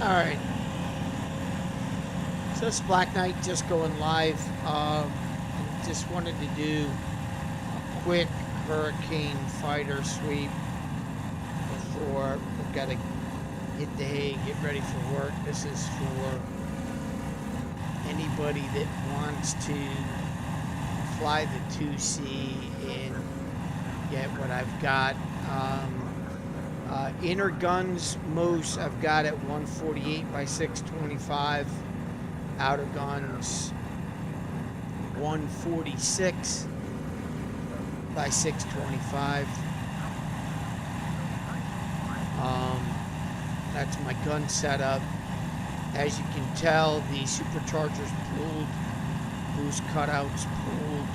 Alright, so it's Black Knight just going live. Just wanted to do a quick hurricane fighter sweep before we've got to hit the hay, get ready for work. This is for anybody that wants to fly the 2C and get what I've got. Inner guns, most I've got at 148 by 625. Outer guns, 146 by 625. That's my gun setup. As you can tell, the superchargers pulled, boost cutouts pulled.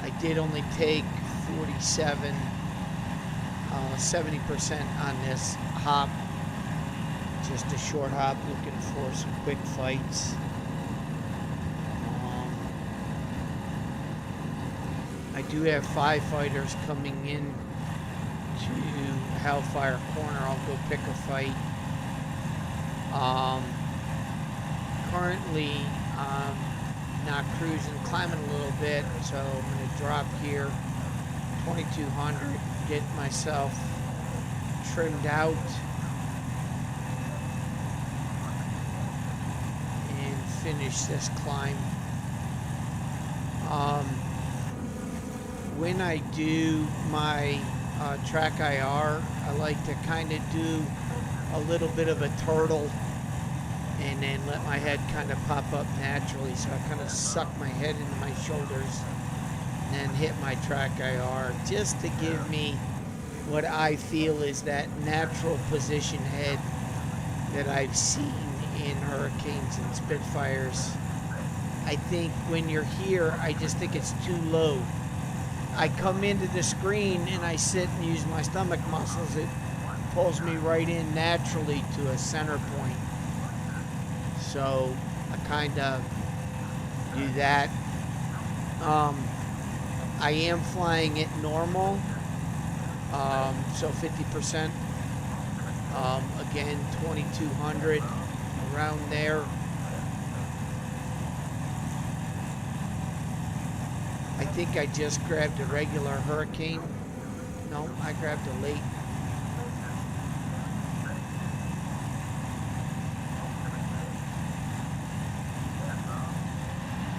I did only take 47, 70% on this hop. Just a short hop, looking for some quick fights. I do have 5 fighters coming in to Hellfire Corner. I'll go pick a fight. Currently, not cruising, climbing a little bit, so I'm going to drop here 2200, get myself trimmed out, and finish this climb. When I do my track IR, I like to kind of do a little bit of a turtle and then let my head kind of pop up naturally. So I kind of suck my head into my shoulders and then hit my track IR just to give me what I feel is that natural position head that I've seen in Hurricanes and Spitfires. I think when you're here, I just think it's too low. I come into the screen and I sit and use my stomach muscles. It pulls me right in naturally to a center point. So I kind of do that. I am flying it normal, so 50%. Again, 2200, around there. I think I just grabbed a regular Hurricane. No, I grabbed a late.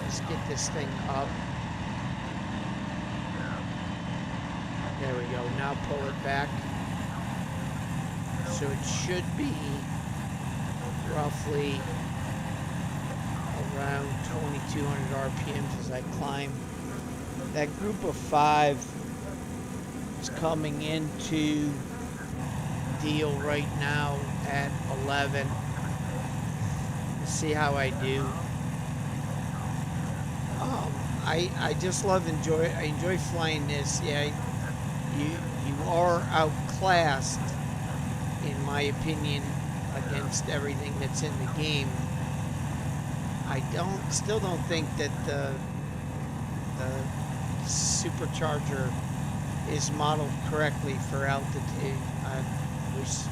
Let's get this thing up. There we go. Now pull it back. So it should be roughly around 2200 RPMs as I climb. That group of 5 is coming into deal right now at 11. Let's see how I do. I just I enjoy flying this. Yeah, you are outclassed, in my opinion, against everything that's in the game. I still don't think that the supercharger is modeled correctly for altitude. I wish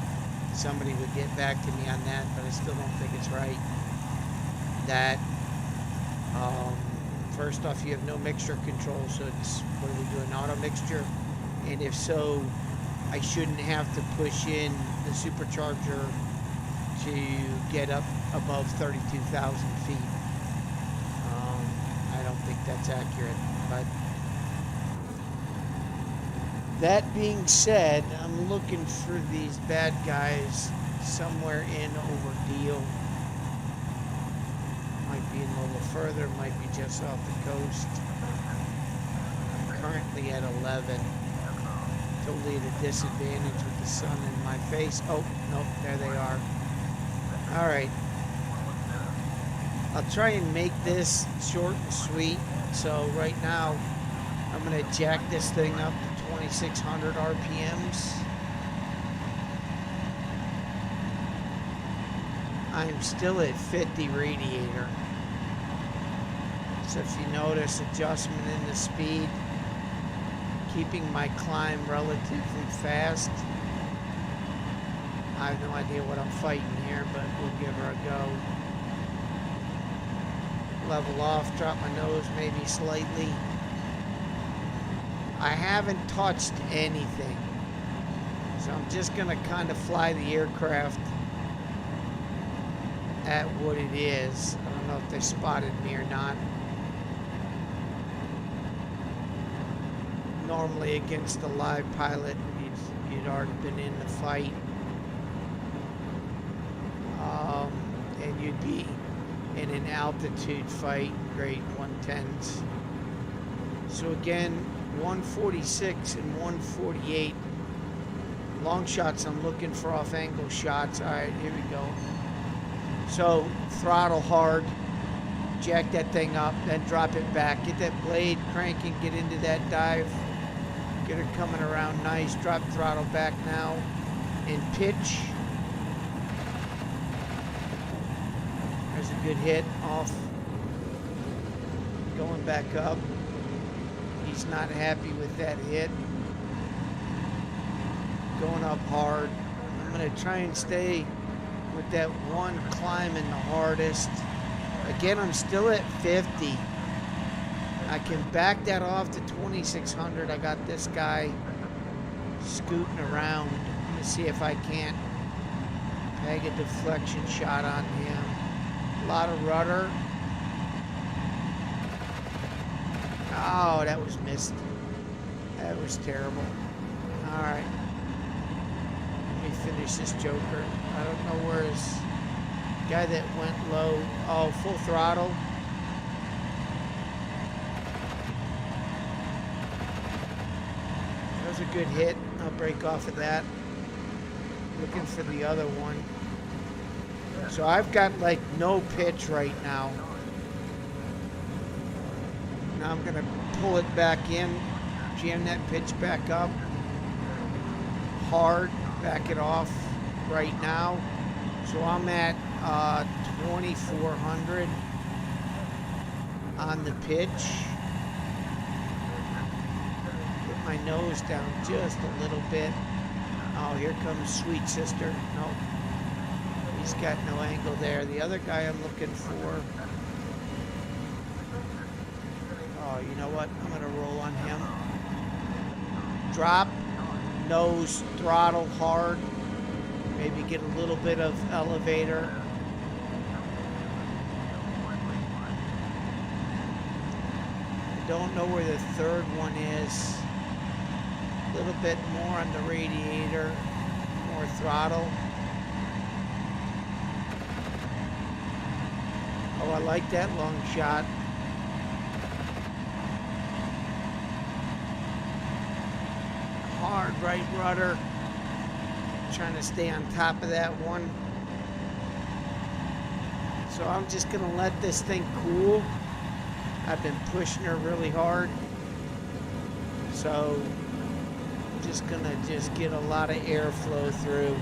somebody would get back to me on that, but I still don't think it's right. That first off, you have no mixture control, so it's, what are we doing, auto mixture? And if so, I shouldn't have to push in the supercharger to get up above 32,000 feet. I don't think that's accurate, but that being said, I'm looking for these bad guys somewhere in over deal. Might be in a little further, might be just off the coast. I'm currently at 11. Totally at a disadvantage with the sun in my face. Oh, nope, there they are. All right. I'll try and make this short and sweet. So right now, I'm going to jack this thing up to 2600 RPMs. I'm still at 50 radiator. So if you notice, adjustment in the speed, keeping my climb relatively fast. I have no idea what I'm fighting here, but we'll give her a go. Level off, drop my nose maybe slightly. I haven't touched anything, so I'm just gonna kind of fly the aircraft at what it is. I don't know if they spotted me or not. Normally against a live pilot, you'd already been in the fight. And you'd be in an altitude fight, grade 110s. So again, 146 and 148. Long shots, I'm looking for off-angle shots. All right, here we go. So throttle hard, jack that thing up, then drop it back. Get that blade cranking, get into that dive. Get her coming around nice. Drop throttle back now and pitch. There's a good hit off. Going back up. He's not happy with that hit. Going up hard. I'm going to try and stay with that one climbing the hardest. Again, I'm still at 50. I can back that off to 2600. I got this guy scooting around. I'm going to see if I can't peg a deflection shot on him. A lot of rudder. Oh, that was missed. That was terrible. All right. Let me finish this joker. I don't know where his guy that went low. Oh, full throttle. That was a good hit. I'll break off of that. Looking for the other one. So I've got like no pitch right now. Now I'm going to pull it back in, jam that pitch back up. Hard, back it off right now. So I'm at 2400 on the pitch. Get my nose down just a little bit. Oh, here comes Sweet Sister. Nope. He's got no angle there. The other guy I'm looking for. Oh, you know what? I'm going to roll on him. Drop, nose, throttle hard. Maybe get a little bit of elevator. I don't know where the third one is. A little bit more on the radiator. More throttle. Oh, I like that long shot. Hard right rudder. Trying to stay on top of that one. So I'm just going to let this thing cool. I've been pushing her really hard. So I'm just going to get a lot of airflow through.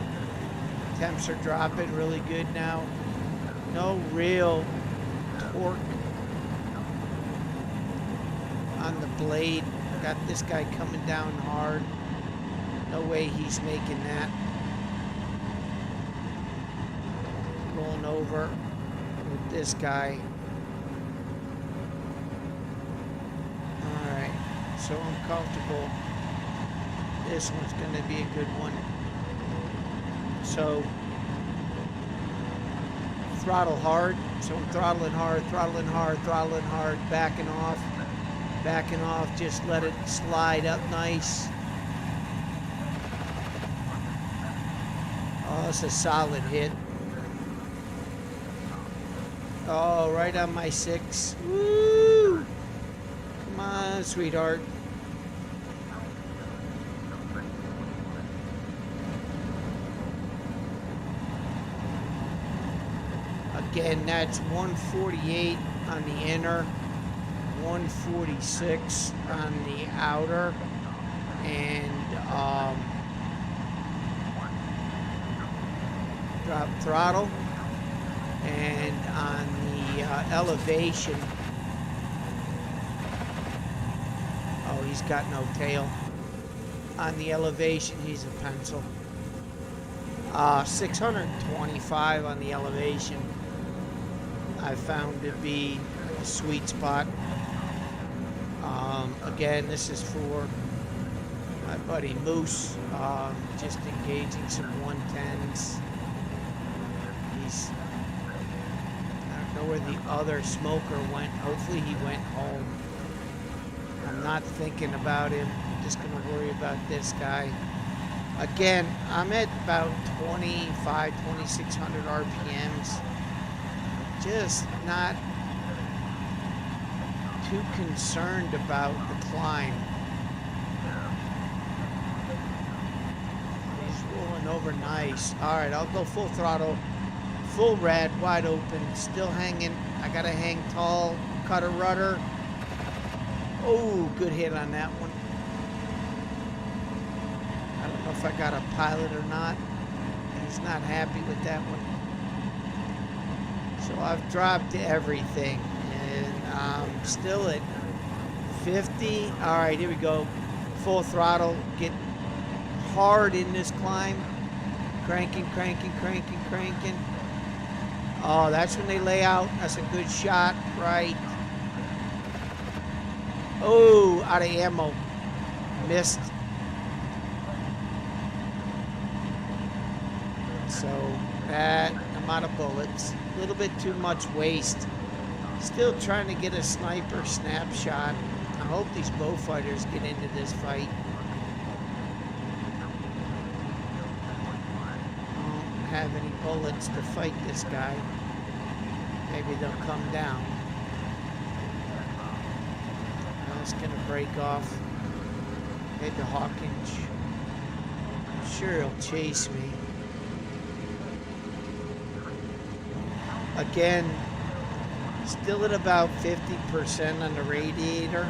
Temps are dropping really good now. No real torque on the blade. Got this guy coming down hard. No way he's making that. Rolling over with this guy. Alright, so I'm comfortable. This one's going to be a good one. So, throttle hard. So I'm throttling hard, throttling hard, throttling hard, backing off, just let it slide up nice. Oh, it's a solid hit. Oh, right on my 6. Woo! Come on, sweetheart. Again, that's 148 on the inner, 146 on the outer, and drop throttle. And on the elevation, oh, he's got no tail. On the elevation, he's a pencil. 625 on the elevation I found to be a sweet spot. Again, this is for my buddy Moose, just engaging some 110s. I don't know where the other smoker went. Hopefully he went home. I'm not thinking about him. I'm just going to worry about this guy. Again, I'm at about 2,600 RPMs. Just not too concerned about the climb. He's rolling over nice. All right, I'll go full throttle, full rad, wide open, still hanging. I gotta hang tall, cut a rudder. Oh, good hit on that one. I don't know if I got a pilot or not. He's not happy with that one. So I've dropped everything, and I'm still at 50. All right, here we go. Full throttle, get hard in this climb. Cranking, cranking, cranking, cranking. Oh, that's when they lay out. That's a good shot, right? Oh, out of ammo. Missed. So that, I'm out of bullets. A little bit too much waste. Still trying to get a sniper snapshot. I hope these bowfighters get into this fight. I don't have any bullets to fight this guy. Maybe they'll come down. It's gonna break off. Head to Hawkins. I'm sure he'll chase me. Again, still at about 50% on the radiator,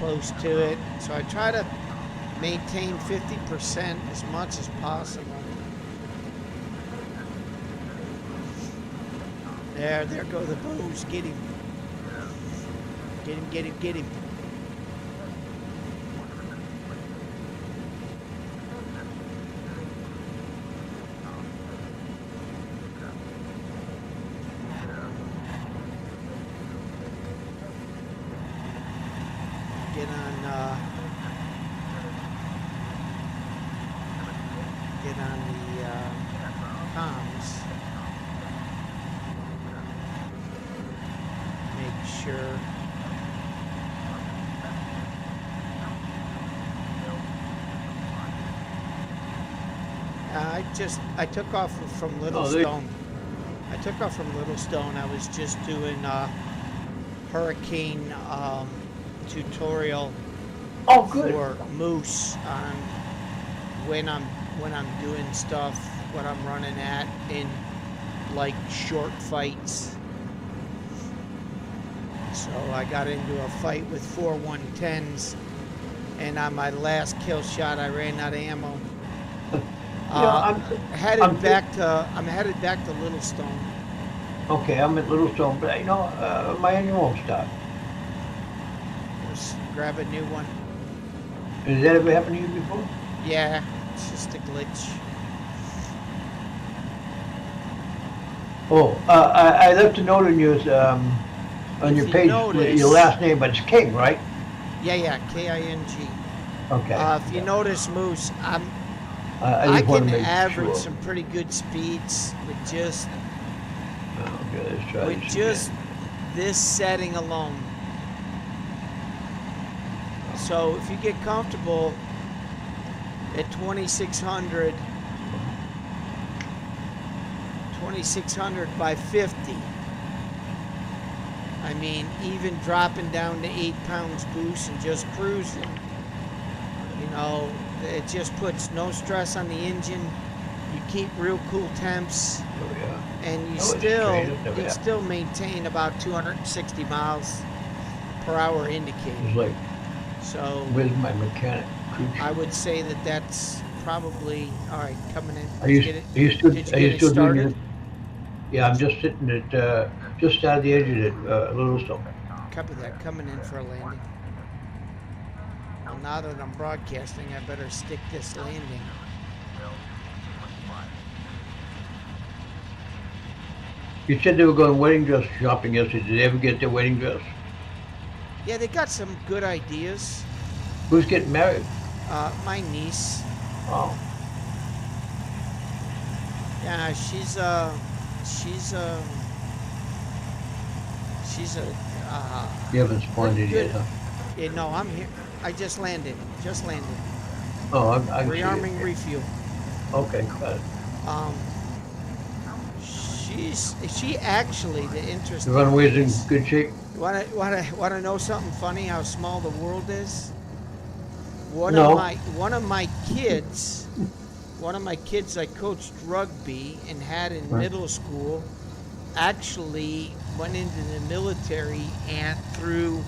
close to it. So I try to maintain 50% as much as possible. There go the bows. Get him. Get him, get him, get him. Get on the comms. Make sure. I took off from Littlestone. I took off from Littlestone. I was just doing hurricane tutorial for Moose on when I'm doing stuff, what I'm running at in like short fights. So I got into a fight with 4 110s, and on my last kill shot I ran out of ammo. I'm headed back to Littlestone. Okay, I'm at Littlestone, but you know, my engine won't stop. Just grab a new one. Has that ever happened to you before? Yeah, it's just a glitch. Oh, I left a note on yours, on your page, your last name, but it's King, right? Yeah, K-I-N-G. Okay. If you notice, Moose, I can average some pretty good speeds with just this setting alone. So if you get comfortable at 2,600 by 50, I mean, even dropping down to 8 pounds boost and just cruising, you know, it just puts no stress on the engine. You keep real cool temps, and you still maintain about 260 miles per hour indicator. Like, so where's my mechanic? I would say that's probably all right. Coming in. Are you still doing it? Yeah, I'm just sitting at just out of the edge of it, Littlestone. Copy that. Coming in for a landing. Well, now that I'm broadcasting, I better stick this landing. You said they were going wedding dress shopping yesterday. Did they ever get their wedding dress? Yeah, they got some good ideas. Who's getting married? My niece. Oh, Yeah, she's a you haven't spawned it good. yet, huh? Yeah, no, I'm here. I just landed. Just landed. Oh, I can see Rearming it. refuel. Okay, got it. Um, she actually the The interesting runway's thing in is, good shape? wanna know something funny? How small the world is. No. One of my kids, I coached rugby and had in Right. middle school, actually went into the military and through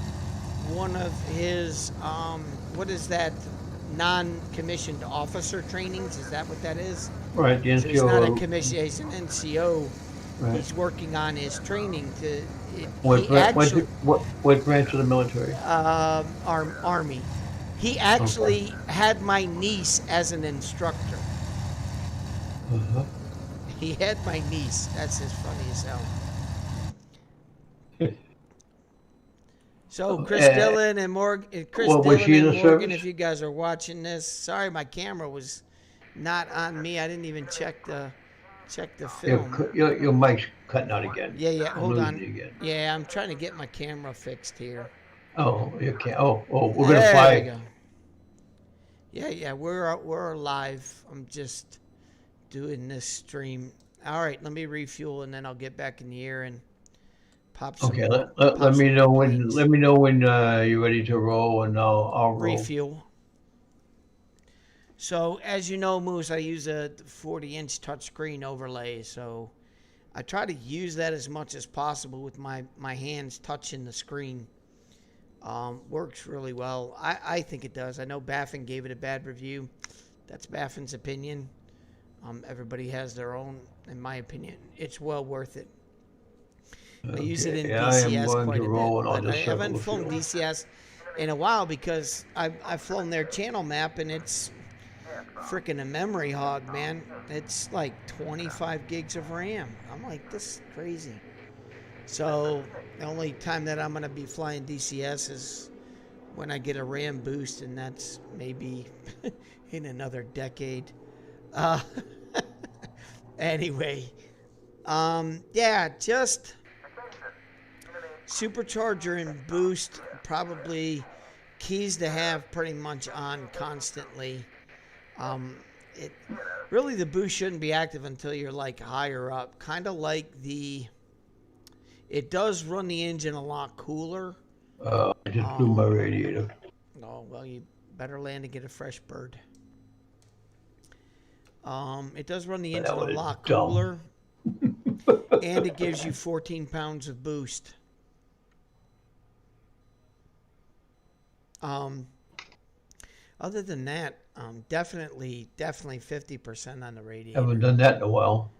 one of his what is that, non-commissioned officer trainings? Is that what that is? Right, the So he's not a NCO. commission. He's an NCO. Right. He's working on his training to. What, He actually what branch of the military? Army. He actually had my niece as an instructor. Uh-huh. He had my niece. That's as funny as hell. So Chris Dillon and Morgan, was she in the Morgan, service? if you guys are watching this, sorry my camera was not on me. I didn't even check the film. Your mic's cutting out again. Yeah. I'm Hold losing on. you again. Yeah, I'm trying to get my camera fixed here. Oh, you can't. Oh, we're gonna There we fly. go. Yeah. We're live. I'm just doing this stream. All right, let me refuel and then I'll get back in the air and pop some. Okay, pop let me some know planes. when you're ready to roll, and I'll roll. Refuel. So as you know, Moose, I use a 40-inch touchscreen overlay. So I try to use that as much as possible with my hands touching the screen. Works really well. I think it does. I know Baffin gave it a bad review. That's Baffin's opinion. Everybody has their own. In my opinion, it's well worth it. I use it in DCS quite a bit, but I haven't flown DCS in a while because I've flown their channel map and it's freaking a memory hog, man. It's like 25 gigs of RAM. I'm like, this is crazy. So the only time that I'm going to be flying DCS is when I get a RAM boost, and that's maybe in another decade. Anyway, yeah, just supercharger and boost, probably keys to have pretty much on constantly. It really, the boost shouldn't be active until you're like higher up, kind of like it does run the engine a lot cooler. I just blew my radiator. Oh, well, you better land and get a fresh bird. It does run the engine a lot cooler, and it gives you 14 pounds of boost. Other than that, definitely 50% on the radiator. Haven't done that in a while.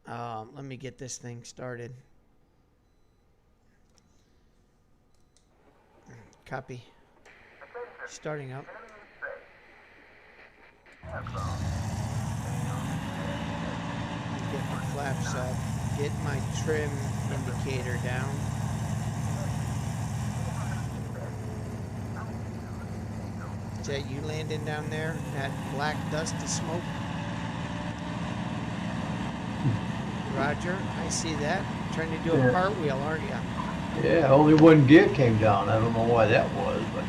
Let me get this thing started. Copy. Starting up. Get my flaps up. Get my trim indicator down. Is that you landing down there? That black dust of smoke? Roger, I see that. Trying to do a cartwheel, aren't you? Yeah, only one gear came down. I don't know why that was, but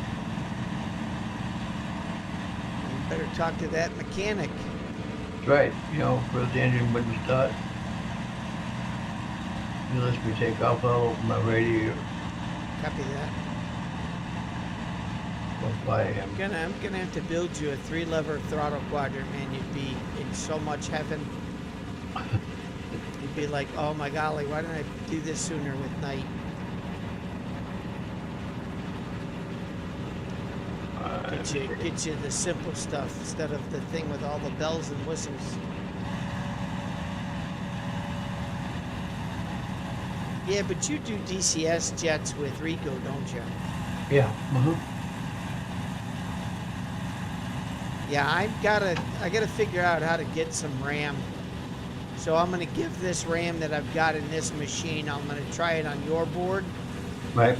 You better talk to that mechanic. that's right. You know, first the engine wouldn't start. You let me take off, I'll open my radiator. Copy that. Go fly him. I'm gonna have to build you a 3-lever throttle quadrant, man. You'd be in so much heaven. You'd be like, oh my golly, why didn't I do this sooner with night? Get you the simple stuff instead of the thing with all the bells and whistles. Yeah, but you do DCS jets with Rico, don't you? Yeah. Yeah, I gotta figure out how to get some RAM So I'm going to give this RAM that I've got in this machine, I'm going to try it on your board Right.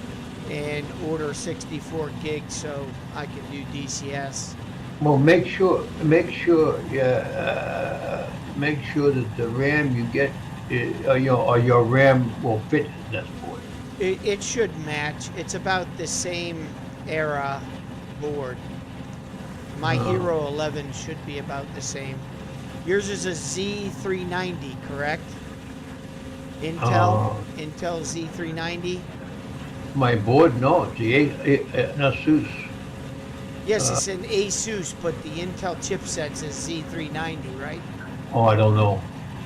and order 64 gigs so I can do DCS. Well, make sure that the RAM you get, or your RAM will fit this board. It should match. It's about the same era board. My Hero 11 should be about the same. Yours is a Z390, correct? Intel Z390? My board, no, it's an Asus. Yes, it's an Asus, but the Intel chipset says Z390, right? Oh, I don't know.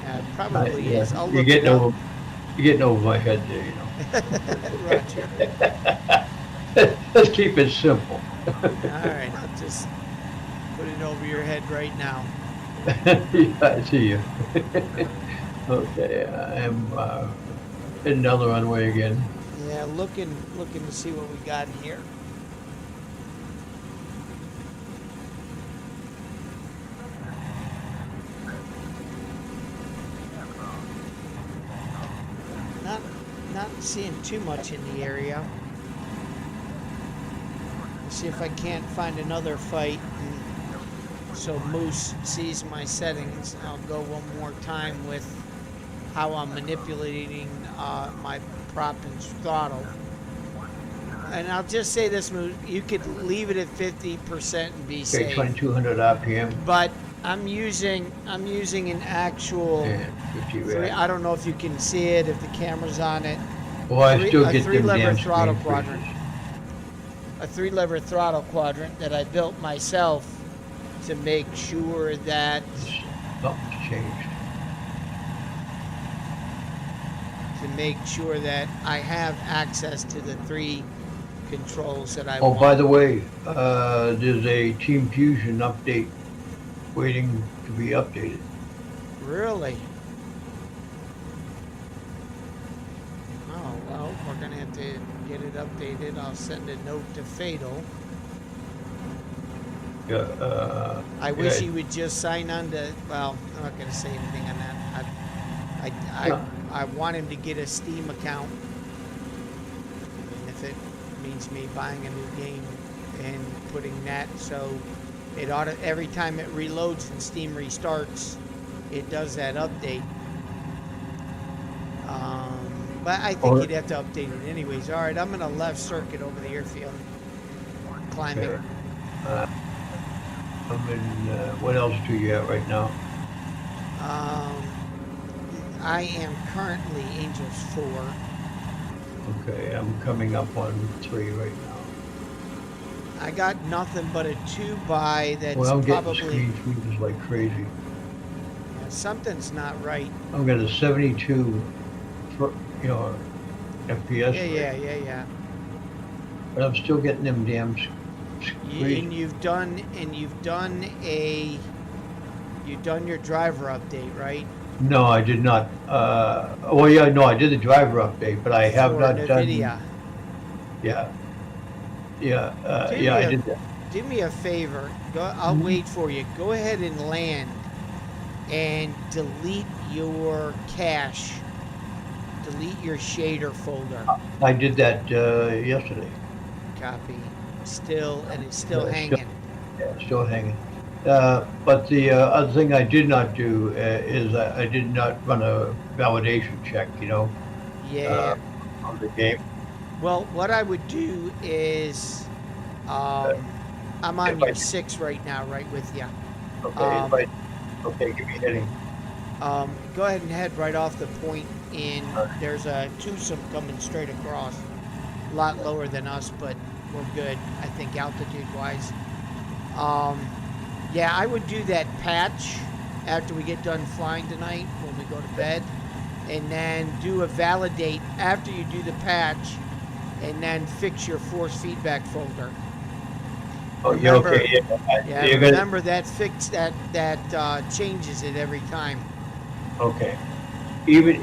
It probably Yeah, is. I'll you're look it up. You're getting over my head there, Roger. Let's keep it simple. All right, I'll just put it over your head right now. Yeah, I see you. Okay, I am heading down the runway again. Yeah, looking to see what we got here. Not seeing too much in the area. See if I can't find another fight. So Moose sees my settings. I'll go one more time with how I'm manipulating my prop and throttle. And I'll just say this, Moose, you could leave it at 50% and be safe. Okay, 2200 RPM. But I'm using an actual. I don't know if you can see it, if the camera's on it. Well, I still get them damn throttle screen quadrant. A 3-lever throttle quadrant that I built myself to make sure that Something's changed. to make sure that I have access to the 3 controls that I want. Oh, by the way, there's a Team Fusion update waiting to be updated. Really? Oh, well, we're going to have to get it updated. I'll send a note to Fatal. I wish he would just sign on to, well, I'm not going to say anything on that. I want him to get a Steam account. And if it means me buying a new game and putting that, so it every time it reloads and Steam restarts, it does that update. But I think you'd have to update it anyways. All right, I'm going to left circuit over the airfield. Climbing. Okay. I'm in, what else do you have right now? I am currently Angels 4. Okay, I'm coming up on 3 right now. I got nothing but a 2x that's well, I'm probably... getting screen tweeters like crazy. Yeah, something's not right. I'm getting a 72, FPS. Yeah. But I'm still getting them damn screens. And you've done your driver update, right? No, I did not. I did the driver update, but I have not done. NVIDIA. I did that. Do me a favor. I'll wait for you. Go ahead and land and delete your cache. Delete your shader folder. I did that yesterday. Copy. It's still hanging. Still hanging. But the other thing I did not do is I did not run a validation check, Yeah. on the game. Well, what I would do is, I'm on your 6 right now, right with you. Okay, give me heading. Go ahead and head right off the point in. There's a twosome coming straight across. A lot lower than us, but we're good, I think, altitude-wise. Yeah, I would do that patch after we get done flying tonight when we go to bed. And then do a validate after you do the patch, and then fix your force feedback folder. Oh, Remember, okay. Yeah, remember that changes it every time. Okay. Even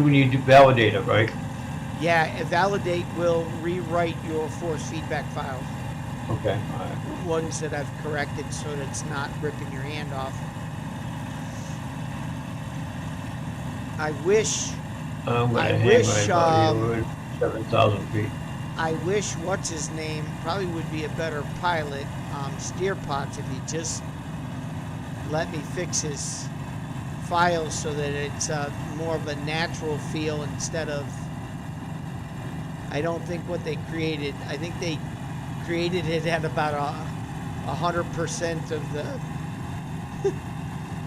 when you do validate it, right? Yeah, validate will rewrite your force feedback files. Okay. All right. Ones that I've corrected so that it's not ripping your hand off. I wish, I'm I gonna hang wish, right about here. We're at 7,000 feet. I wish what's his name probably would be a better pilot, Steer Potts, if he just let me fix his files so that it's more of a natural feel instead of. I don't think what they created. I think they created it at about 100% of the.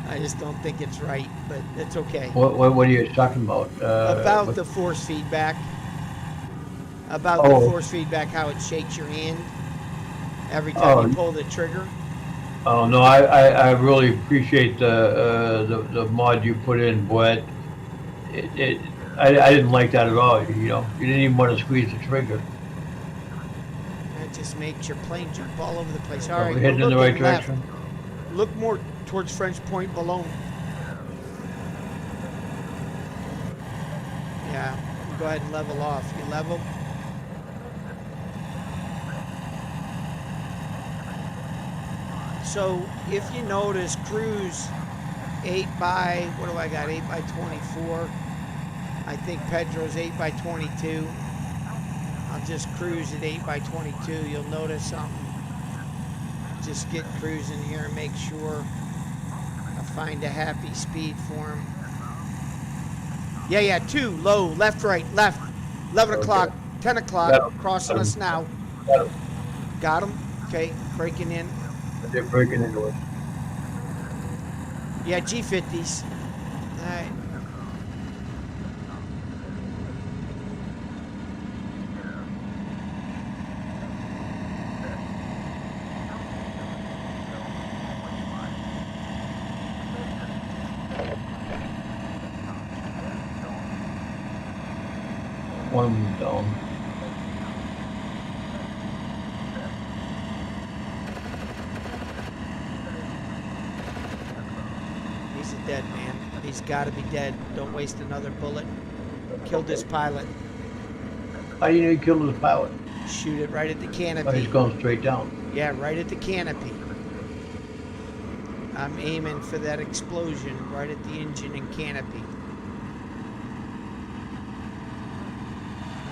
I just don't think it's right, but it's okay. What are you talking about? About the force feedback. About Oh. the force feedback, how it shakes your hand every time you pull the trigger. Oh no, I really appreciate the mod you put in, but I didn't like that at all. You know, you didn't even want to squeeze the trigger. That just makes your plane jump all over the place. All Are right, we heading in the right left. direction? Look more towards French Point, Boulogne. Yeah, go ahead and level off. You level. So if you notice, cruise 8 by, what do I got? 8 by 24. I think Pedro's 8 by 22. I'll just cruise at 8 by 22. You'll notice something. Just get cruising here and make sure I find a happy speed for him. Yeah, 2, low, left, right, left. 11 o'clock, 10 o'clock, crossing us now. Got him. Okay, breaking in. They're breaking into it. Yeah, G50s. All right. One down. He's a dead man. He's got to be dead. Don't waste another bullet. Killed this pilot. How do you know you killed the pilot? Shoot it right at the Oh, canopy. he's going straight down. Yeah, right at the canopy. I'm aiming for that explosion right at the engine and canopy.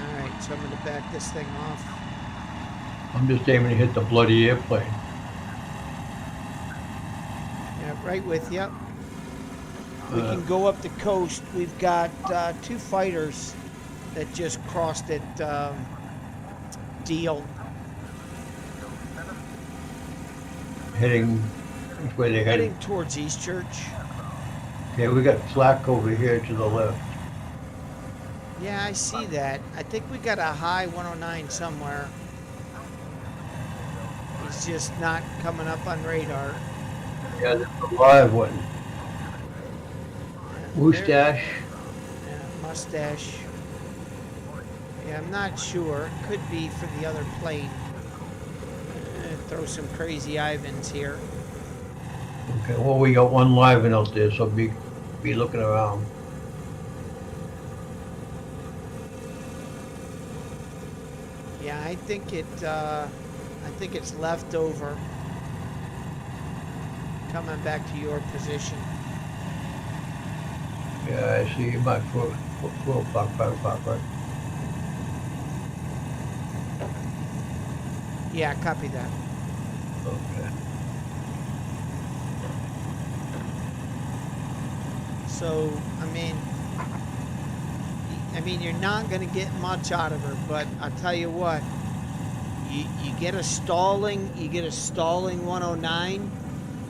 Alright, so I'm going to back this thing off. I'm just aiming to hit the bloody airplane. Yeah, right with you. We can go up the coast. We've got 2 fighters that just crossed at Deal. Heading, which way they heading? Heading towards Eastchurch. Okay, we got flak over here to the left. Yeah, I see that. I think we got a high 109 somewhere. He's just not coming up on radar. Yeah, there's a live one. Mustache. Yeah, mustache. Yeah, I'm not sure. It could be for the other plane. Throw some crazy Ivans here. Okay, well, we got one live one out there, so be looking around. Yeah, I think it's left over. Coming back to your position. Yeah, I see my 4 o'clock, 5 o'clock, right? Yeah, copy that. Okay. So, I mean, you're not going to get much out of her, but I'll tell you what, you get a stalling 109,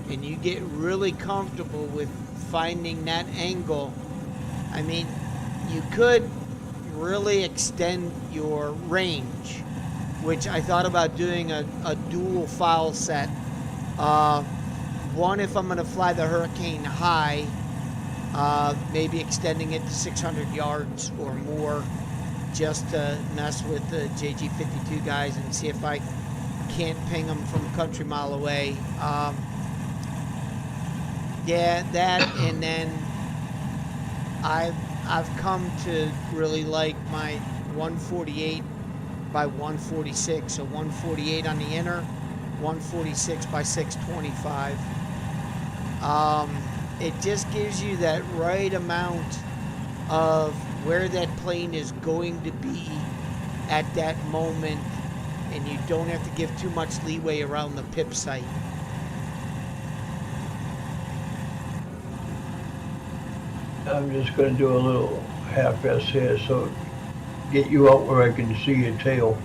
and you get really comfortable with finding that angle. I mean, you could really extend your range, which I thought about doing a dual file set. One, if I'm going to fly the Hurricane high, maybe extending it to 600 yards or more, just to mess with the JG52 guys and see if I can't ping them from a country mile away. Yeah, that, and then I've come to really like my 148 by 146, so 148 on the inner, 146 by 625. It just gives you that right amount of where that plane is going to be at that moment, and you don't have to give too much leeway around the pip sight. I'm just gonna do a little half-S here, so get you out where I can see your tail.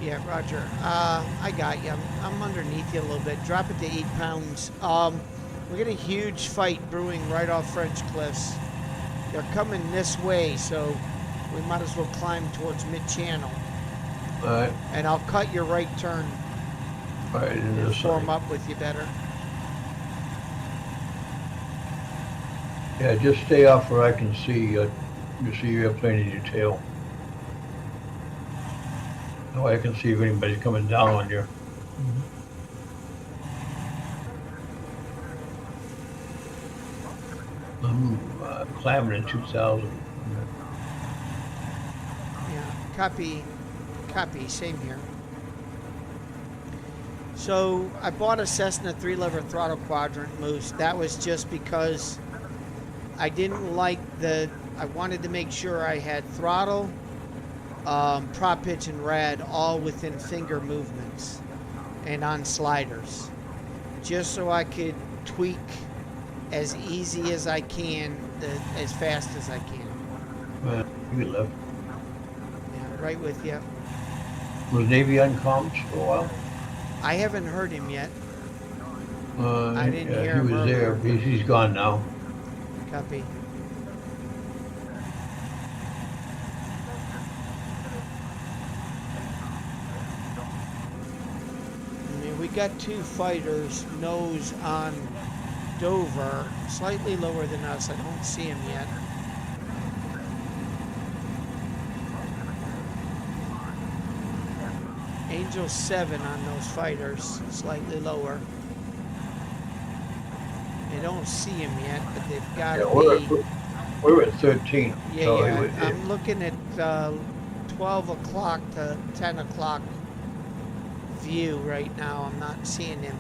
Yeah, Roger. I got you. I'm underneath you a little bit. Drop it to 8 pounds. We got a huge fight brewing right off French Cliffs. They're coming this way, so we might as well climb towards mid-channel. All right, And I'll cut your right turn all right, in and this form side. up with you better. Yeah, just stay off where I can see, you see your airplane and your tail. That way I can see if anybody's coming down on you. I'm climbing at 2,000. Yeah, copy, same here. So I bought a Cessna 3-lever throttle quadrant Moose. That was just because I didn't like I wanted to make sure I had throttle, prop pitch, and rad all within finger movements and on sliders, just so I could tweak as easy as I can, as fast as I can. You left. Yeah, right with you. Was Navy on comms for a while? I haven't heard him yet. I didn't Yeah, hear he him was there. earlier. He's gone now. Copy. I mean, we got 2 fighters nose on Dover, slightly lower than us. I don't see him yet. Angel 7 on those fighters, slightly lower. I don't see him yet, but they've got Yeah, to be. we're at 13. Yeah, so yeah. I'm looking at 12 o'clock to 10 o'clock view right now. I'm not seeing him.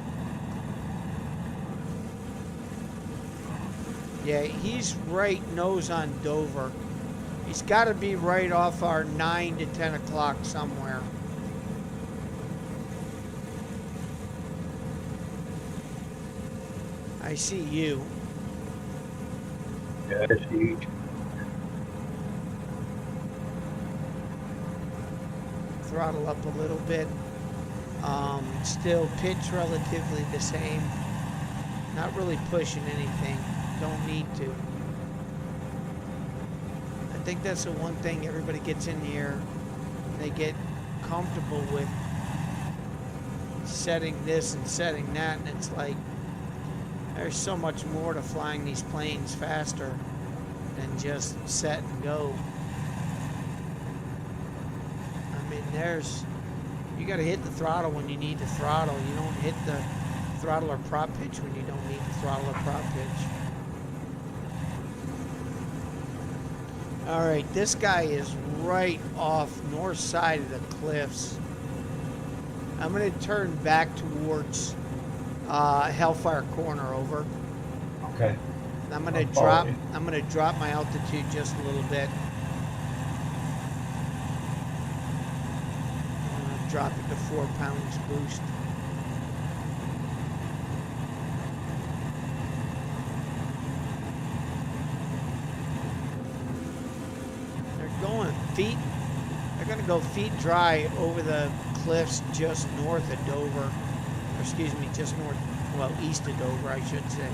Yeah, he's right nose on Dover. He's got to be right off our 9 to 10 o'clock somewhere. I see you. Yeah, I see. Throttle up a little bit. Still pitch relatively the same. Not really pushing anything. Don't need to. I think that's the one thing everybody gets in here. They get comfortable with setting this and setting that, and it's like there's so much more to flying these planes faster than just set and go. I mean, you got to hit the throttle when you need the throttle. You don't hit the throttle or prop pitch when you don't need the throttle or prop pitch. All right, this guy is right off north side of the cliffs. I'm going to turn back towards Hellfire Corner. Over. Okay. I'm going to drop my altitude just a little bit. I'm going to drop it to 4 pounds boost. They're going to go feet dry over the cliffs just north of Dover. Or excuse me, just north, well, east of Dover, I should say.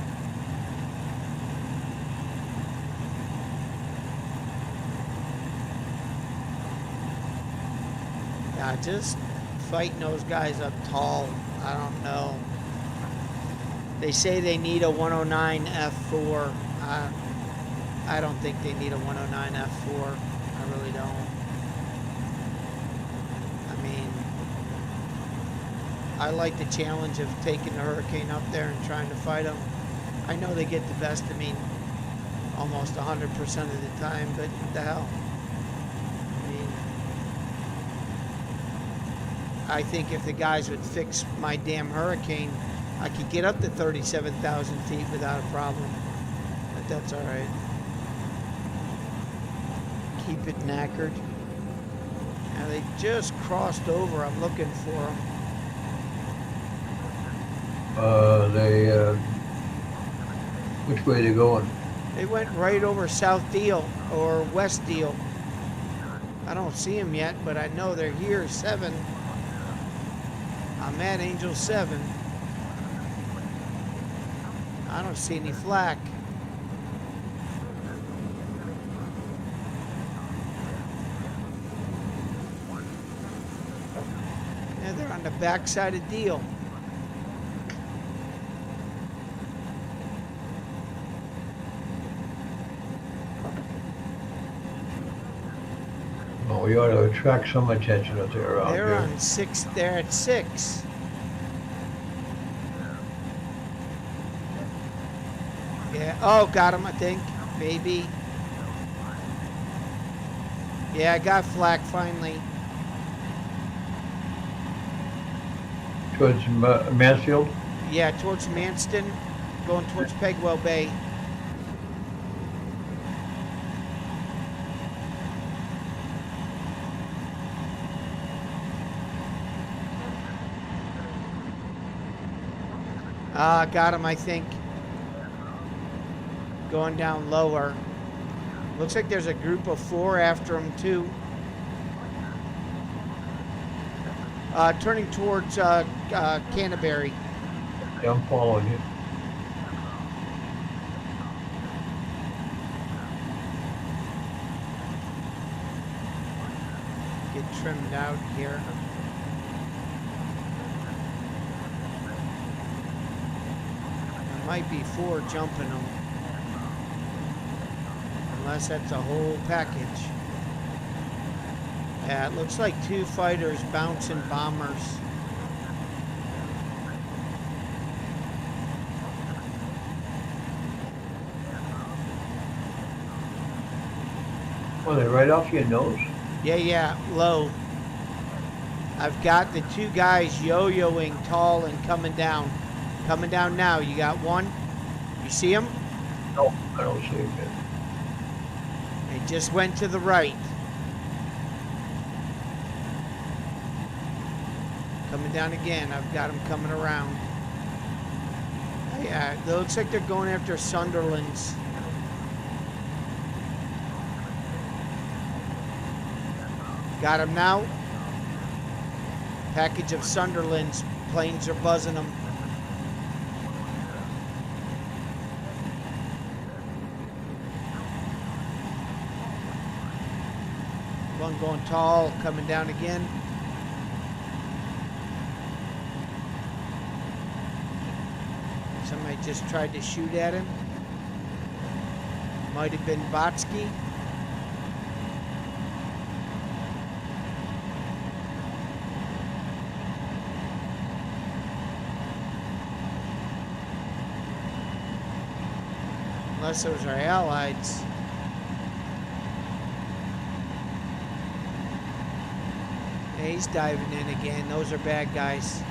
Yeah, just fighting those guys up tall. I don't know. They say they need a 109 F4. I don't think they need a 109 F4. I really don't. I mean, I like the challenge of taking the Hurricane up there and trying to fight them. I know they get the best of me almost 100% of the time, but what the hell? I mean, I think if the guys would fix my damn Hurricane, I could get up to 37,000 feet without a problem. But that's all right. keep it knackered. Now they just crossed over. I'm looking for them. Which way they going? They went right over South Deal or West Deal. I don't see them yet, but I know they're here. 7. I'm at Angel 7. I don't see any flak. Yeah, they're on the backside of Deal. Oh, we ought to attract some attention if they're around They're here. on 6. They're at 6. Yeah. Oh, got him, I think. Maybe. Yeah, I got flak finally. Towards Mansfield? Yeah, towards Manston, going towards Pegwell Bay. Got him, I think. Going down lower. Looks like there's a group of 4 after him, too. Turning towards Canterbury. Yeah, I'm following you. Get trimmed out here. There might be 4 jumping them. Unless that's a whole package. Yeah, it looks like 2 fighters bouncing bombers. Well, they're right off your nose. Yeah, low. I've got the 2 guys yo-yoing tall and coming down. Coming down now. You got one? You see him? No, I don't see it yet. They just went to the right. Coming down again. I've got them coming around. Yeah, it looks like they're going after Sunderland's. Got him now. Package of Sunderland's. Planes are buzzing them. One going tall, coming down again. Somebody just tried to shoot at him. Might have been Botsky. Unless those are Allies. Yeah, he's diving in again. Those are bad guys.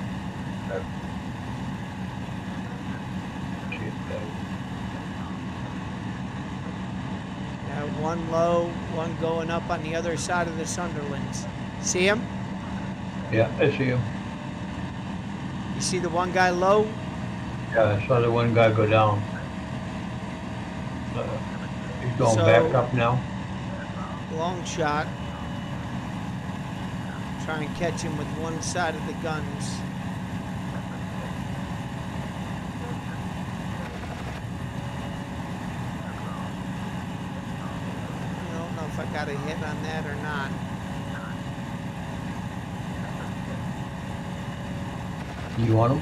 One low, one going up on the other side of the Sunderlands. See him? Yeah, I see him. You see the one guy low? Yeah, I saw the one guy go down. He's going back up now. Long shot. Try and catch him with one side of the guns. I don't know if I got a hit on that or not. You want him?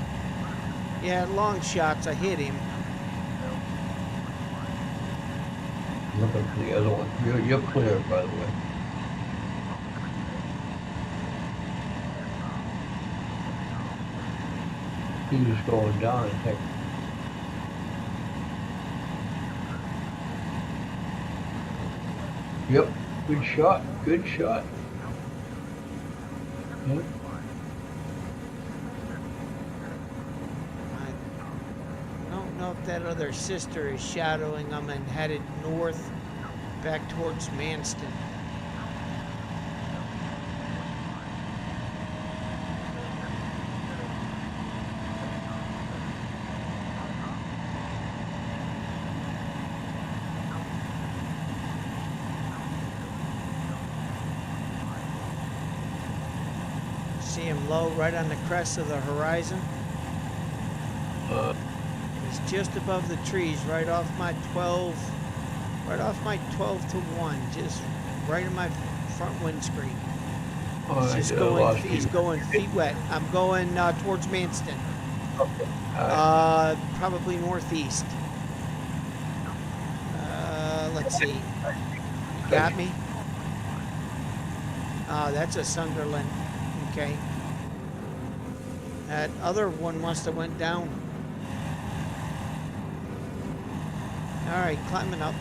Yeah, long shots. I hit him. I'm looking for the other one. You're clear, by the way. He was going down, I think. Yep, good shot, good shot. Yep. I don't know if that other sister is shadowing them and headed north back towards Manston. see him low right on the crest of the horizon. Uh, He's just above the trees, right off my 12 to 1, just right in my front windscreen. I He's lost he's you. going feet wet. I'm going towards Manston. Okay. All right. Probably northeast. Let's see. You got me? That's a Sunderland. Okay. That other one must have went down. All right, climbing up.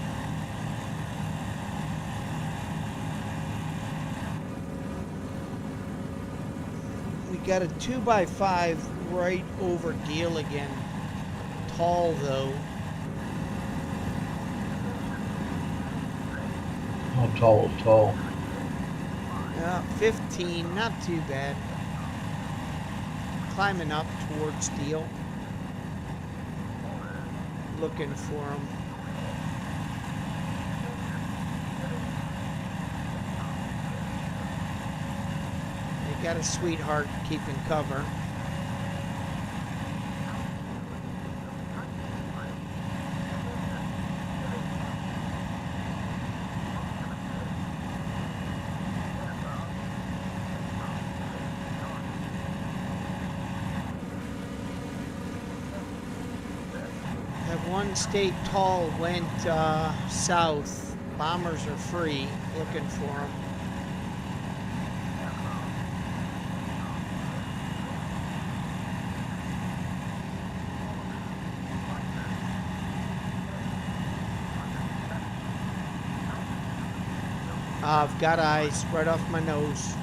We got a 2x5 right over Deal again. Tall though. How tall is tall? 15, not too bad. Climbing up towards Deal. Looking for him. They got a sweetheart keeping cover. One state tall went south. Bombers are free. Looking for him. I've got eyes right off my nose.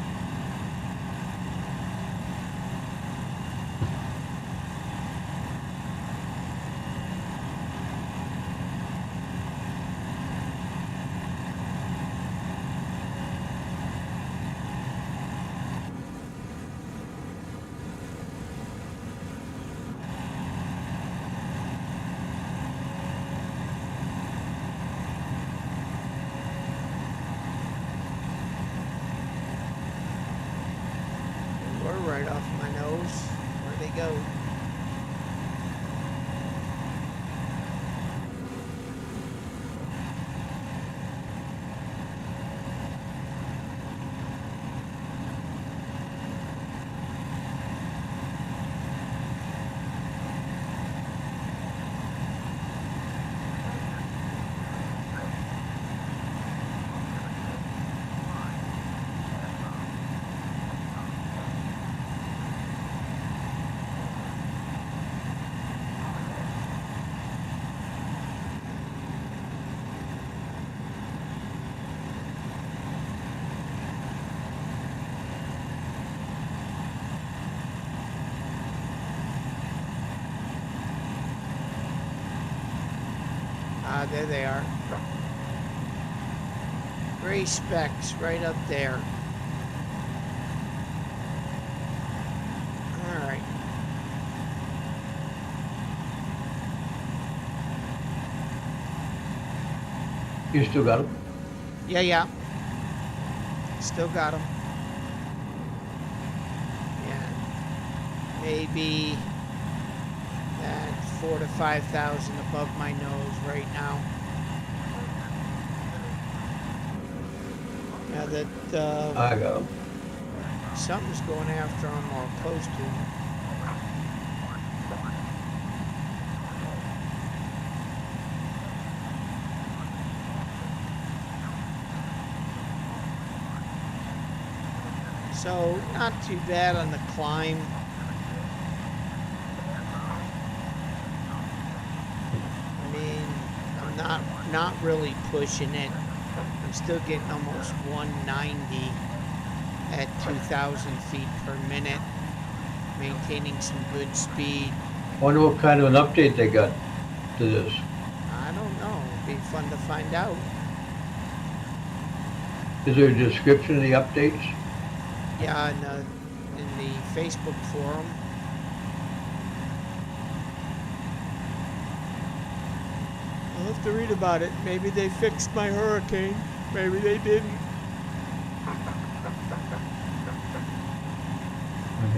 Right off my nose. Where'd they go? There they are. Gray specks right up there. All right. You still got him? Yeah. Still got them. Yeah. Maybe that 4,000 to 5,000 above my nose right now. Now that I got him. something's going after him or close to him. So not too bad on the climb. I mean, I'm not really pushing it. I'm still getting almost 190 at 2,000 feet per minute, maintaining some good speed. Wonder what kind of an update they got to this. I don't know. It'd be fun to find out. Is there a description of the updates? Yeah, in the Facebook forum. I'll have to read about it. Maybe they fixed my hurricane. Maybe they didn't.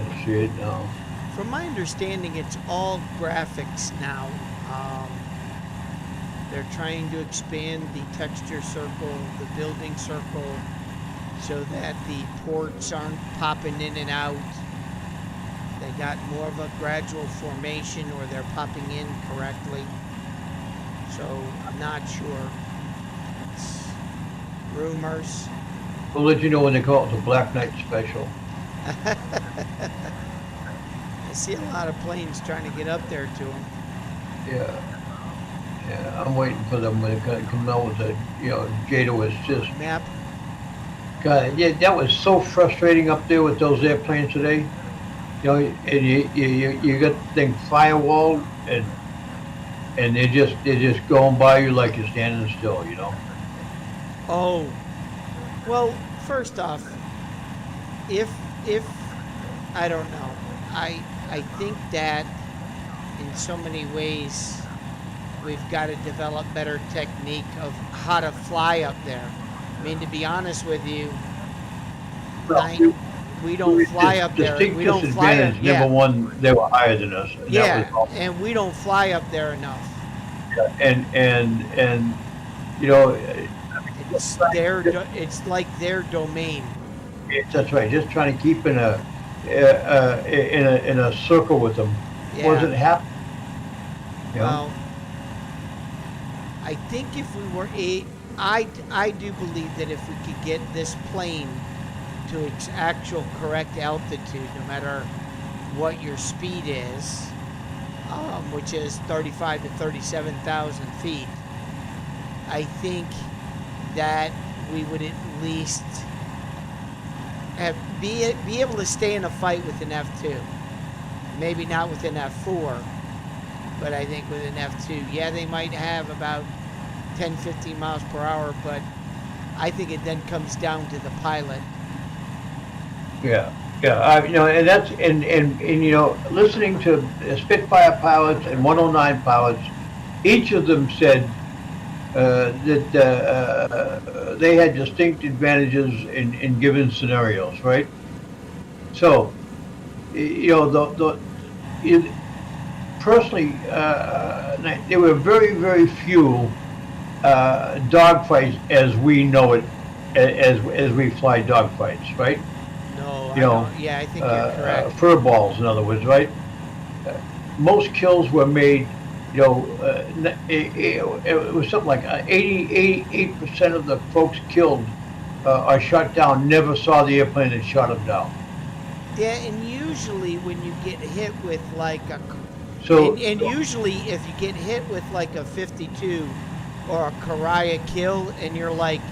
I see it now. From my understanding, it's all graphics now. They're trying to expand the texture circle, the building circle, so that the ports aren't popping in and out. They got more of a gradual formation, or they're popping in correctly. So I'm not sure. It's rumors. We'll let you know when they call it the Black Knight Special. I see a lot of planes trying to get up there to them. Yeah, I'm waiting for them when they come out with the, JADO assist. Map. God, yeah, that was so frustrating up there with those airplanes today. And you got the thing firewalled, and they're just going by you like you're standing still, Oh, well, first off, if I don't know, I think that in so many ways we've got to develop better technique of how to fly up there. I mean, to be honest with you, we don't fly up there. We don't fly up. Yeah. Number one, they were higher than us. And yeah, that was and we don't fly up there enough. And it's it's like their domain. That's right. Just trying to keep in a circle with them wasn't happening. Well, I think if we were I do believe that if we could get this plane to its actual correct altitude, no matter what your speed is, which is 35 to 37,000 feet, I think that we would at least be able to stay in a fight with an F2. Maybe not with an F4, but I think with an F2, yeah, they might have about 10, 15 miles per hour, but I think it then comes down to the pilot. Yeah. And that's listening to Spitfire pilots and 109 pilots, each of them said that they had distinct advantages in given scenarios, right? So, personally, there were very, very few dogfights as we know it, as we fly dogfights, right? No, I think you're correct. Fur balls, in other words, right? Most kills were made, it was something like 88% of the folks killed or shot down never saw the airplane that shot them down. Yeah, and usually when you get hit with like usually if you get hit with like a 52 or a Karaya kill, and you're like,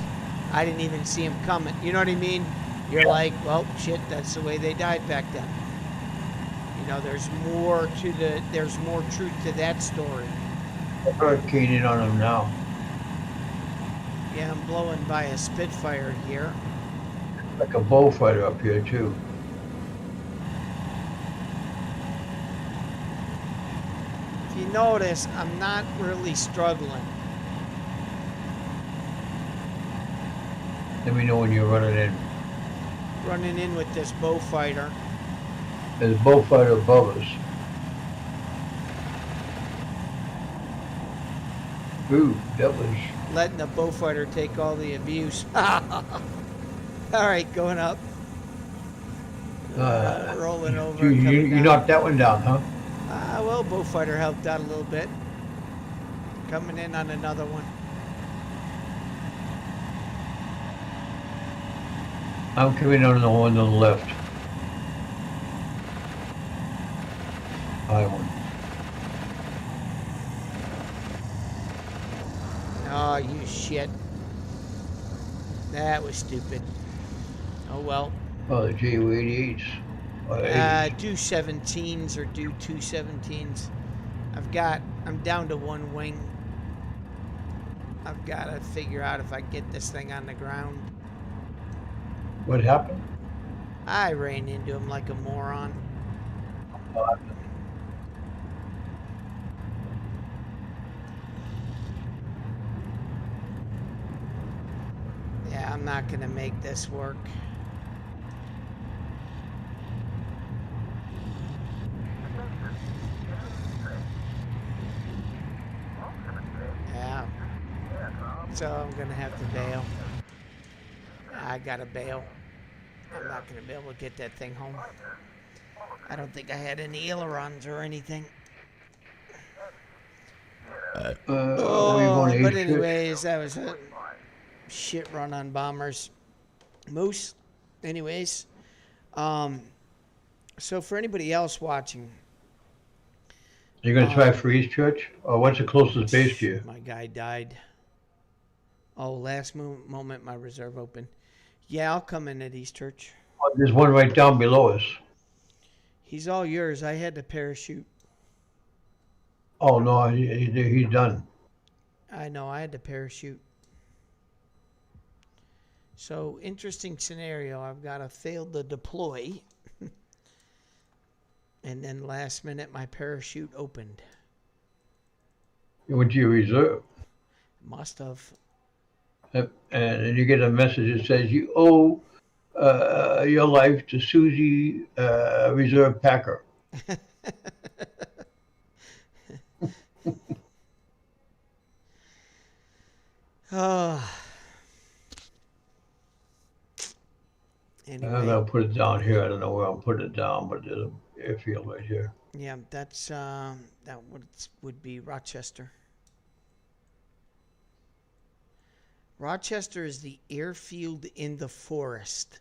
I didn't even see him coming. You know what I mean? You're like, well, shit, that's the way they died back then. There's more truth to that story. Hurricane in on them now. Yeah, I'm blowing by a Spitfire here. Like a bullfighter up here too. If you notice, I'm not really struggling. Let me know when you're running in. Running in with this Beaufighter. There's a Beaufighter above us. Ooh, that was... Letting the Beaufighter take all the abuse. All right, going up. Rolling over. You knocked that one down, huh? Well, Beaufighter helped out a little bit. Coming in on another one. I'm coming on the one on the left. High one. Oh, you shit. That was stupid. Oh, well. Oh, the JU-88s. Do 17s or do 217s. I'm down to one wing. I've got to figure out if I get this thing on the ground. What happened? I ran into him like a moron. Yeah, I'm not going to make this work. so I'm gonna have to bail. I gotta bail. I'm not gonna be able to get that thing home. I don't think I had any ailerons or anything. We're going Oh, to but East Church. anyways, that was a shit run on bombers. Moose. Anyways, so for anybody else watching, You're going to try for East Church? Or what's the closest base to you? my guy died. Oh, last moment, my reserve opened. Yeah, I'll come in at East Church. Oh, there's one right down below us. He's all yours. I had to parachute. Oh, no, he's done. I know, I had to parachute. So, interesting scenario. I've got to fail to deploy. And then last minute, my parachute opened. You went to your reserve. Must have. And then you get a message that says you owe your life to Susie Reserve Packer. Anyway, I'll put it down here. I don't know where I'll put it down, but there's an airfield right here. yeah, that's that would be Rochester. Rochester is the airfield in the forest.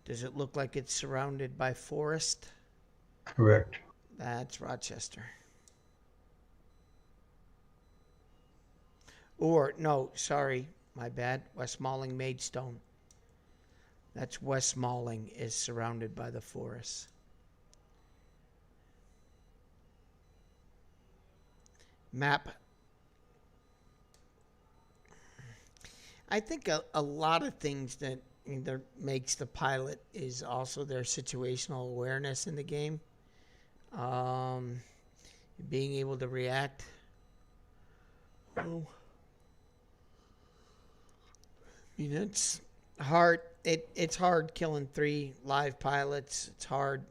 Does it look like it's surrounded by forest? Correct. That's Rochester. Or, no, sorry, my bad. Westmoreland Maidstone. That's Westmoreland is surrounded by the forest. Map. I think a lot of things that either makes the pilot is also their situational awareness in the game. Being able to react. Oh. I mean, it's hard. It's hard killing 3 live pilots. It's hard.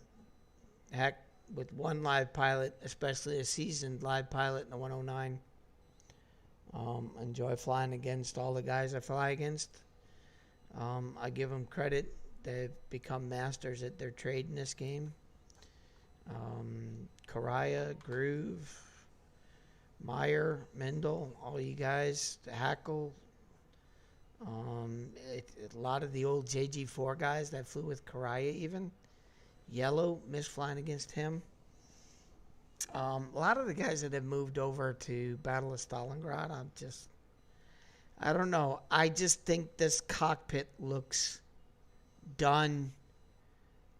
Heck, with 1 live pilot, especially a seasoned live pilot in the 109. Enjoy flying against all the guys I fly against. I give them credit. They've become masters at their trade in this game. Karaya, Groove, Meyer, Mendel, all you guys, Hackle. A lot of the old JG4 guys that flew with Karaya even. Yellow, missed flying against him. A lot of the guys that have moved over to Battle of Stalingrad, I don't know. I just think this cockpit looks done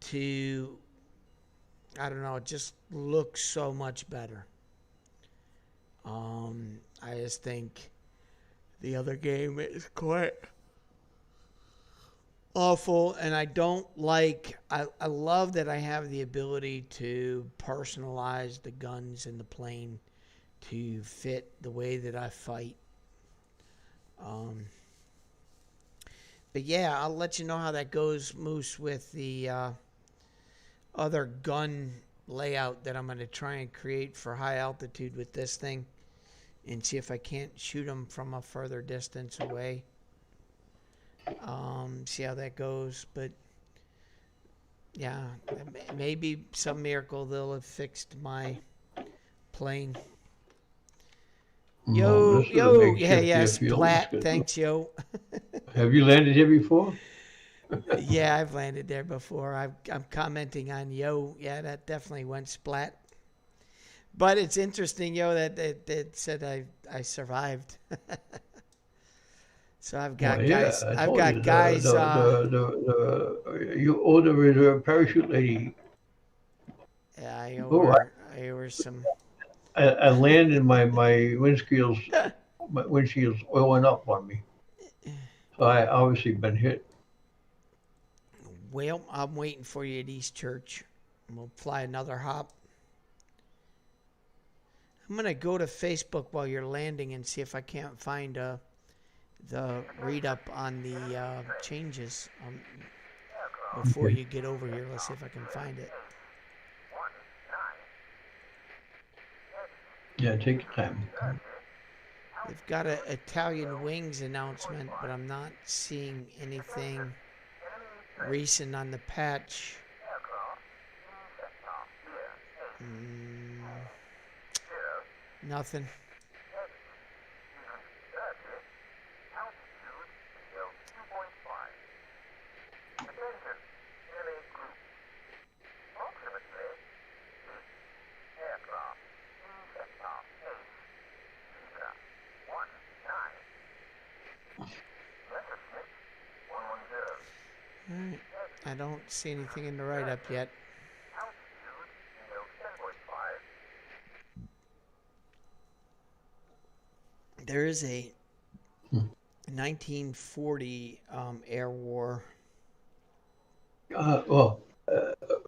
to, I don't know, it just looks so much better. I just think the other game is quite awful, and I don't like, I love that I have the ability to personalize the guns in the plane to fit the way that I fight. But yeah, I'll let you know how that goes, Moose, with the other gun layout that I'm going to try and create for high altitude with this thing, and see if I can't shoot them from a further distance away. See how that goes. But yeah, maybe some miracle they'll have fixed my plane. Yo, yeah, Splat. Thanks, yo. Have you landed here before? Yeah, I've landed there before. I'm commenting on yo. Yeah, that definitely went splat. But it's interesting, yo, that said I survived. So I've got guys. I've got guys. You owe the reserve parachute lady. Yeah, I owe her some. I landed my windshields. My windshield's oiling up on me. So I obviously been hit. Well, I'm waiting for you at East Church. We'll fly another hop. I'm going to go to Facebook while you're landing and see if I can't find the read-up on the changes before you get over here. Let's see if I can find it. Yeah, take your time. They've got a Italian Wings announcement, but I'm not seeing anything recent on the patch. Nothing. Alright, I don't see anything in the write-up yet. There is a 1940 air war.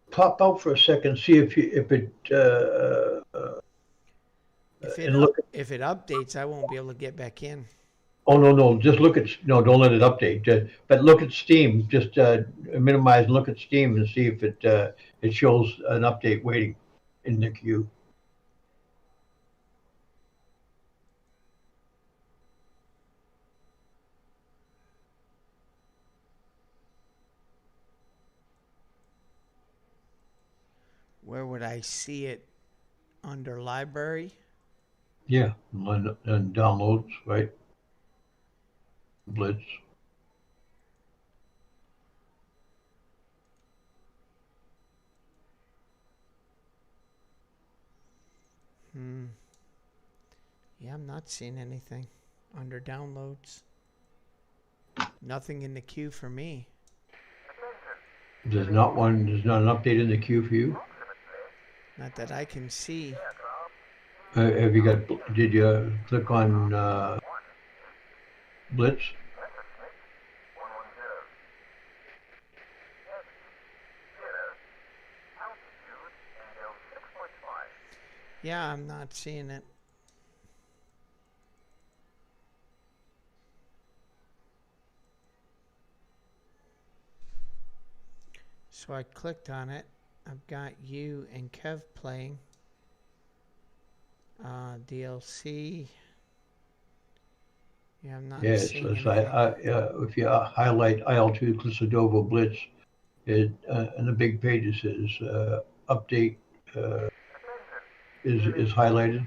Pop out for a second, see if it and look. If it updates, I won't be able to get back in. Oh, no, just look at, no, don't let it update. But look at Steam, just minimize and look at Steam and see if it shows an update waiting in the queue. Where would I see it? Under library? Yeah, and downloads, right? Blitz. Yeah, I'm not seeing anything under downloads. Nothing in the queue for me. There's not an update in the queue for you? Not that I can see. Did you click on Blitz? Yeah, I'm not seeing it. So I clicked on it. I've got you and Kev playing. DLC. Yeah, I'm not seeing anything. If you highlight IL2 Clissodovo Blitz, in the big page it says update is highlighted.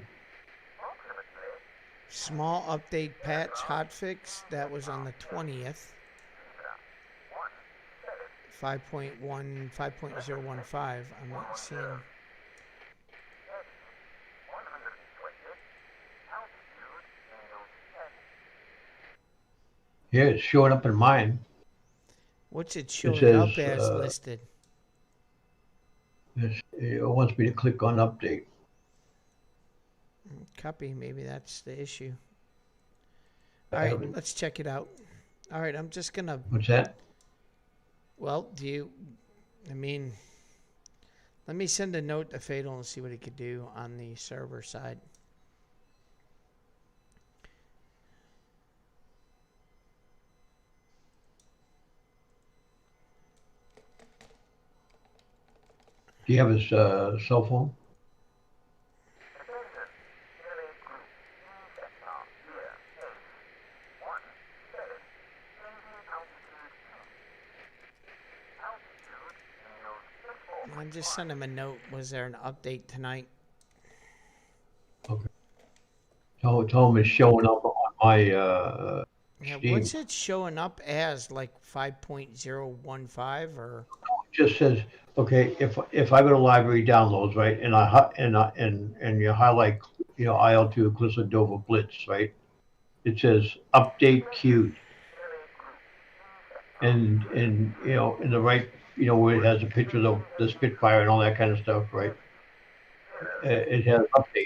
Small update patch hotfix. That was on the 20th. 5.1, 5.015. I'm not seeing. Yeah, it's showing up in mine. What's it showing up as listed? It wants me to click on update. Copy. Maybe that's the issue. All right, let's check it out. All right, I'm just gonna. What's that? Well, let me send a note to Fatal and see what he could do on the server side. Do you have his cell phone? I just sent him a note. Was there an update tonight? Okay. Tell him it's showing up on my Yeah, Steam. what's it showing up as? Like 5.015 or? It just says, okay, if I go to library downloads, right, and you highlight, IL2 Clissodovo Blitz, right, it says update queued, and in the right, where it has a picture of the Spitfire and all that kind of stuff, right, it has update.